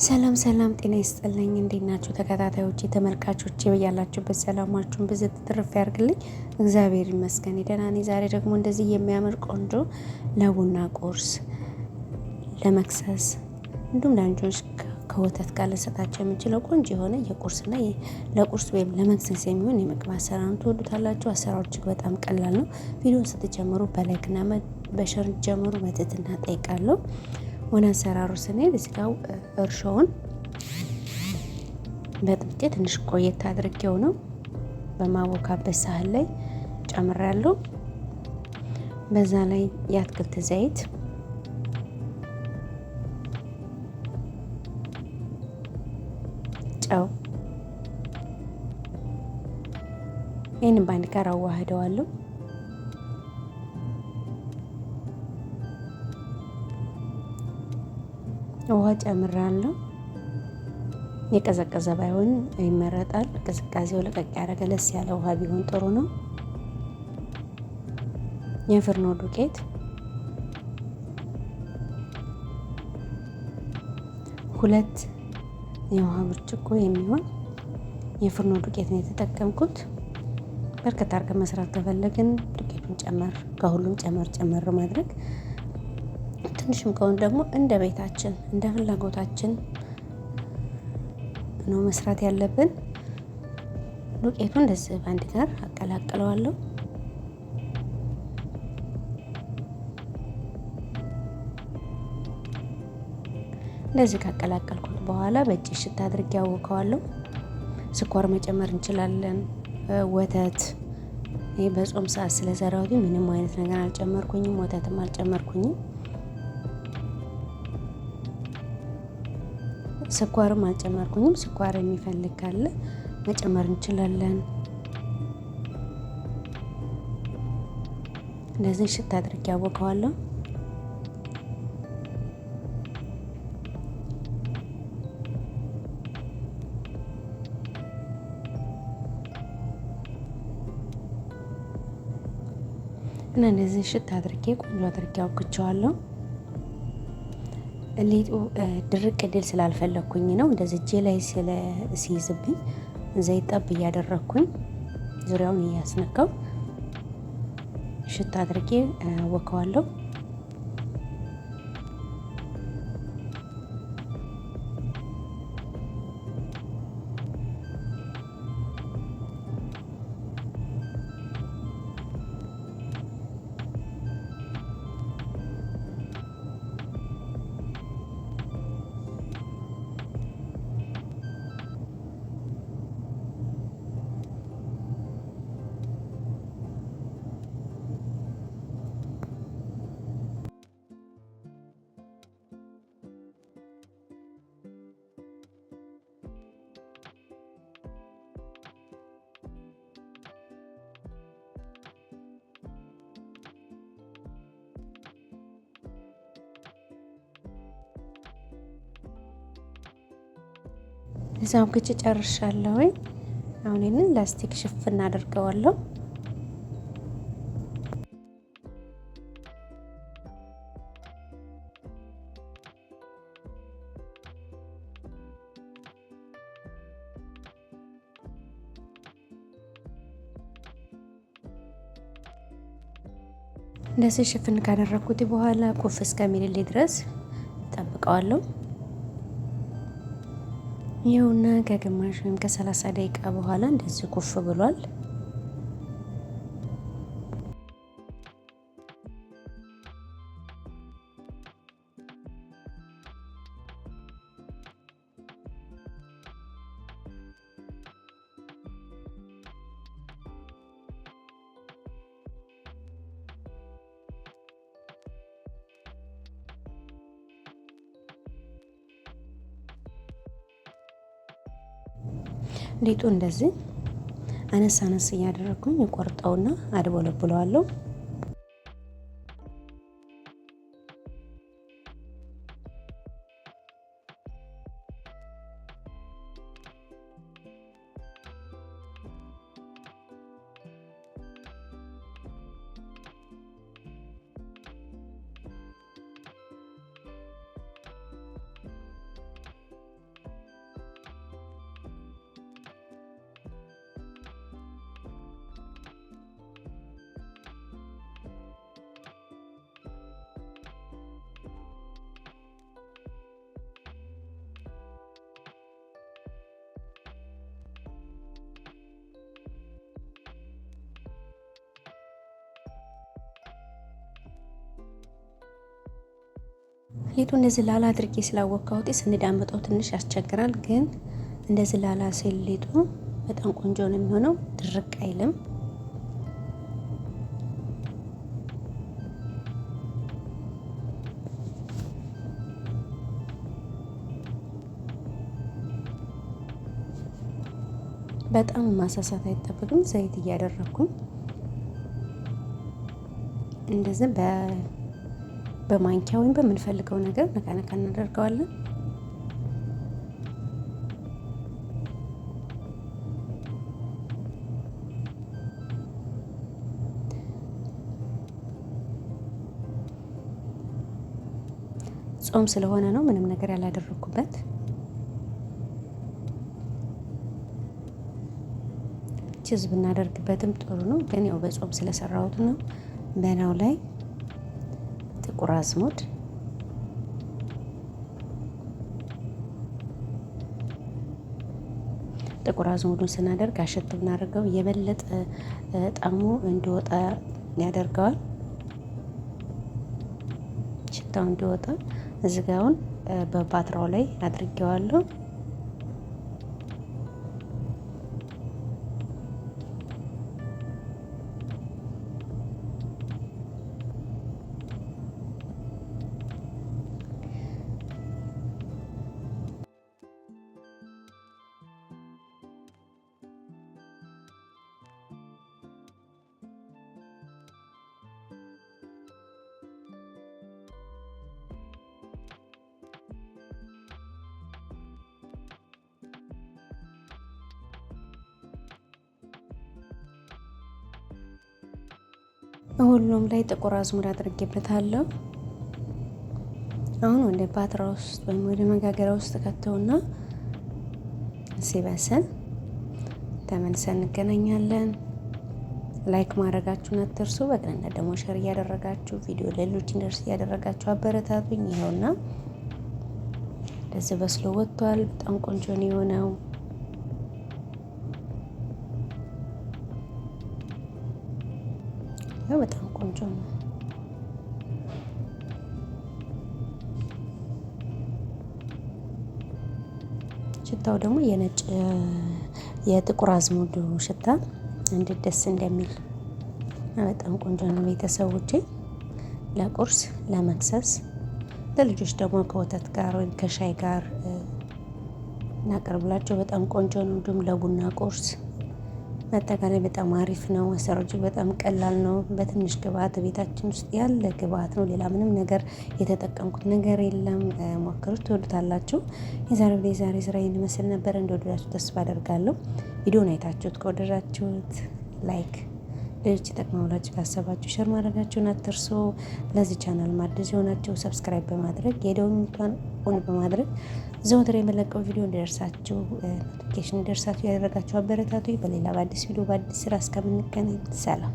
ሰላም ሰላም ጤና ይስጥልኝ እንዴት ናችሁ ተከታታዮቼ ተመልካቾቼ በያላችሁበት ሰላማችሁን ብዝት ትርፍ ያርግልኝ እግዚአብሔር ይመስገን ደህና ነኝ። ዛሬ ደግሞ እንደዚህ የሚያምር ቆንጆ ለቡና ቁርስ ለመክሰስ እንዲሁም ለልጆች ከወተት ጋር ልንሰጣቸው የምንችለው ቆንጆ የሆነ የቁርስና ለቁርስ ወይም ለመክሰስ የሚሆን የምግብ አሰራር ትወዱታላችሁ። አሰራሩ እጅግ በጣም ቀላል ነው። ቪዲዮን ስትጀምሩ በላይክና በሸር ጀምሩ በትህትና እጠይቃለሁ። ወደ አሰራሩ ስንሄድ እዚህ ጋር እርሾውን በጥብጬ ትንሽ ቆየት አድርጌው ነው በማቦካበት ሳህን ላይ ጨምራለሁ። በዛ ላይ የአትክልት ዘይት፣ ጨው ይህንን በአንድ ጋር አዋህደዋለሁ። ውሃ ጨምራለሁ። የቀዘቀዘ ባይሆን ይመረጣል። ቅዝቃዜው ለቀቅ ያደረገ ለስ ያለ ውሃ ቢሆን ጥሩ ነው። የፍርኖ ዱቄት ሁለት የውሃ ብርጭቆ የሚሆን የፍርኖ ዱቄት ነው የተጠቀምኩት። በርከት አድርገን መስራት ከፈለግን ዱቄቱን ጨመር ከሁሉም ጨመር ማድረግ ትንሽም ከሆነ ደግሞ እንደ ቤታችን እንደ ፍላጎታችን ነው መስራት ያለብን። ዱቄቱን እንደዚህ ባንድ ጋር አቀላቅለዋለሁ። እንደዚህ ካቀላቀልኩት በኋላ በእጅ ሽታ አድርጌ አወቀዋለሁ። ስኳር መጨመር እንችላለን። ወተት ይሄ በጾም ሰዓት ስለሰራሁት ምንም አይነት ነገር አልጨመርኩኝም። ወተትም አልጨመርኩኝም። ስኳርም አልጨመርኩኝም። ስኳር የሚፈልግ ካለ መጨመር እንችላለን። እንደዚህ ሽታ አድርጌ አቦካዋለሁ። እና እንደዚህ ሽታ አድርጌ ቆንጆ አድርጌ አውክቸዋለሁ። ሊጡ ድርቅ ድል ስላልፈለኩኝ ነው። እንደዚህ እጄ ላይ ሲይዝብኝ ዘይት ጠብ እያደረኩኝ ዙሪያውን እያስነካው ሽታ አድርጌ አወከዋለሁ። እዛው ግጭ ጨርሻለሁ። አሁን ይሄንን ላስቲክ ሽፍን አድርገዋለሁ። እንደዚህ ሽፍን ካደረኩት በኋላ ኩፍ እስከሚልልኝ ድረስ ጠብቀዋለሁ። ይኸውና ከግማሽ ወይም ከ30 ደቂቃ በኋላ እንደዚህ ኩፍ ብሏል። ሊጡ እንደዚህ አነስ አነስ እያደረኩኝ ቆርጠውና አድቦለብለዋለሁ። ሊጡ እንደዚህ ላላ አድርጌ ስላወካሁት ስንዳምጠው ትንሽ ያስቸግራል። ግን እንደዚህ ላላ ሲል ሊጡ በጣም ቆንጆ ነው የሚሆነው፣ ድርቅ አይልም። በጣም ማሳሳት አይጠበቅም። ዘይት እያደረኩኝ እንደዚህ በማንኪያ ወይም በምንፈልገው ነገር ነካ ነካ እናደርገዋለን። ጾም ስለሆነ ነው ምንም ነገር ያላደረኩበት። ቺዝ ብናደርግበትም ጥሩ ነው፣ ግን ያው በጾም ስለሰራሁት ነው። በላዩ ላይ ጥቁር አዝሙድ፣ ጥቁር አዝሙዱን ስናደርግ አሸት ብናደርገው የበለጠ ጣዕሙ እንዲወጣ ያደርገዋል። ሽታው እንዲወጣ እዚጋውን በፓትራው ላይ አድርጌዋለሁ። ሁሉም ላይ ጥቁር አዝሙድ አድርጌበታለሁ። አሁን ወደ ፓትራ ውስጥ ወይም ወደ መጋገሪያ ውስጥ ከተውና ሲበስል ተመልሰን እንገናኛለን። ላይክ ማድረጋችሁን አትርሱ። በቅንነት ደግሞ ሸር እያደረጋችሁ ቪዲዮ ሌሎች እንደርስ እያደረጋችሁ አበረታቱኝ። ይኸውና እንደዚህ በስሎ ወጥቷል። በጣም ቆንጆ ነው የሆነው። በጣም ቆንጆ ነው። ሽታው ደግሞ የነጭ የጥቁር አዝሙዱ ሽታ እንዴት ደስ እንደሚል በጣም ቆንጆ ነው። ቤተሰቦቼ ለቁርስ፣ ለመክሰስ፣ ለልጆች ደግሞ ከወተት ጋር ወይም ከሻይ ጋር እናቀርብላቸው በጣም ቆንጆ ነው። እንዲሁም ለቡና ቁርስ አጠቃላይ በጣም አሪፍ ነው። አሰራሩ እጅግ በጣም ቀላል ነው። በትንሽ ግብአት ቤታችን ውስጥ ያለ ግብአት ነው። ሌላ ምንም ነገር የተጠቀምኩት ነገር የለም። ሞክሩት፣ ትወዱታላችሁ። የዛሬ ስራ ይህን ይመስል ነበር። እንደወደዳችሁ ተስፋ አደርጋለሁ። ቪዲዮውን አይታችሁት ከወደዳችሁት ላይክ፣ ሌሎች ይጠቅማል ብላችሁ ካሰባችሁ ሸር ማድረጋችሁን አትርሱ። ለዚህ ቻናል አዲስ የሆናችሁ ሰብስክራይብ በማድረግ የደወል ምልክቱን ኦን በማድረግ ዘወትር የመለቀው ቪዲዮ እንዲደርሳችሁ ኖቲፊኬሽን እንዲደርሳችሁ ያደረጋችሁ አበረታቱ። በሌላ በአዲስ ቪዲዮ በአዲስ ስራ እስከምንገናኝ ሰላም።